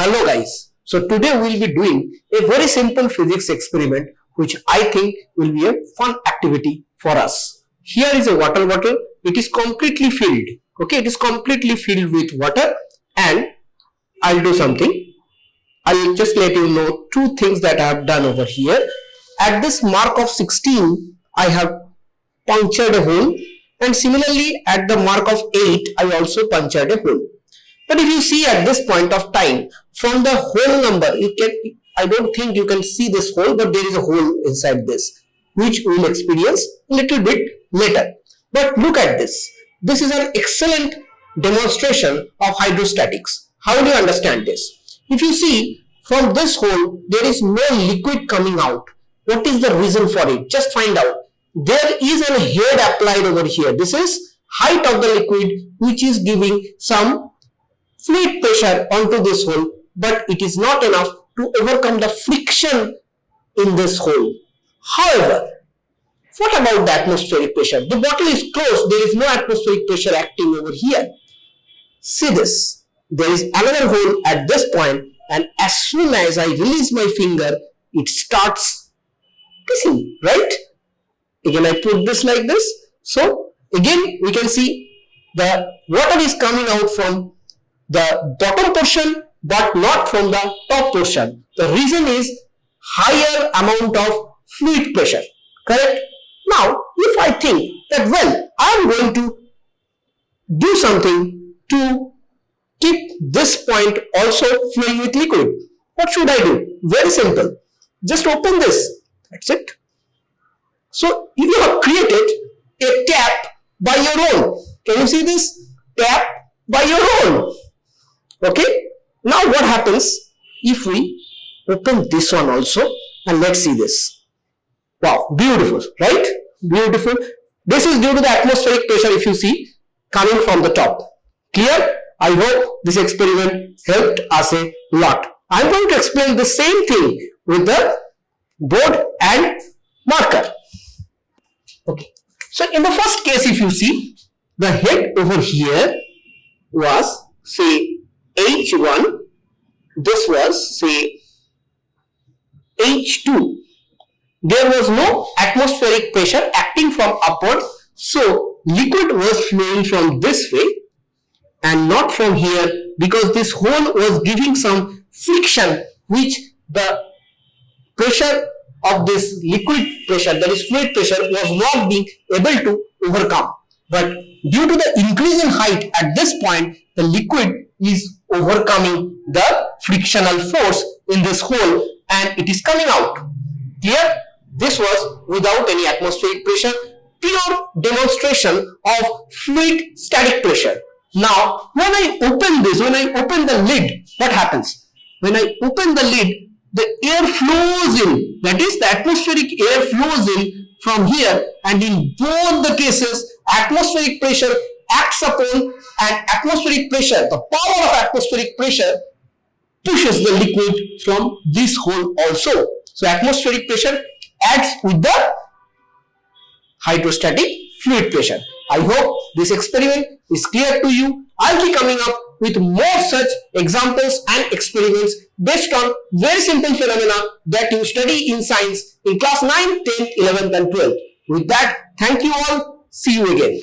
Hello guys, so today we will be doing a very simple physics experiment which I think will be a fun activity for us. Here is a water bottle, it is completely filled, okay, it is completely filled with water, and I'll do something. I'll just let you know two things that I have done over here. At this mark of 16, I have punctured a hole, and similarly at the mark of 8, I also punctured a hole. But if you see at this point of time, from the hole number, I don't think you can see this hole, but there is a hole inside this, which we will experience a little bit later. But look at this. This is an excellent demonstration of hydrostatics. How do you understand this? If you see from this hole, there is no liquid coming out. What is the reason for it? Just find out. There is a head applied over here. This is height of the liquid, which is giving some fluid pressure onto this hole, but it is not enough to overcome the friction in this hole. However, what about the atmospheric pressure? The bottle is closed, there is no atmospheric pressure acting over here. See this, there is another hole at this point, and as soon as I release my finger, it starts kissing, right? Again, I put this like this. So again, we can see the water is coming out from the bottom portion but not from the top portion. The reason is higher amount of fluid pressure, correct? Now, if I think that, well, I am going to do something to keep this point also flowing with liquid, what should I do? Very simple. Just open this. That's it. So, you have created a tap by your own. Can you see this? Tap by your own. Okay. Now, what happens if we open this one also, and let's see this. Wow, beautiful, right? Beautiful. This is due to the atmospheric pressure, if you see, coming from the top. Clear? I hope this experiment helped us a lot. I am going to explain the same thing with the board and marker. Okay. So, in the first case, if you see, the head over here was, say, H1. This was, say, H2. There was no atmospheric pressure acting from upward, so liquid was flowing from this way and not from here, because this hole was giving some friction which the pressure of this liquid pressure, that is fluid pressure, was not being able to overcome. But due to the increase in height at this point, the liquid is overcoming the frictional force in this hole and it is coming out. Clear? This was without any atmospheric pressure, pure demonstration of fluid static pressure. Now, when I open this, when I open the lid, what happens? When I open the lid, the air flows in, that is, the atmospheric air flows in from here, and in both the cases, atmospheric pressure acts upon, and atmospheric pressure, the power of atmospheric pressure pushes the liquid from this hole also. So, atmospheric pressure adds with the hydrostatic fluid pressure. I hope this experiment is clear to you. I'll be coming up with more such examples and experiments based on very simple phenomena that you study in science in class 9, 10th, 11th and 12th. With that, thank you all. See you again.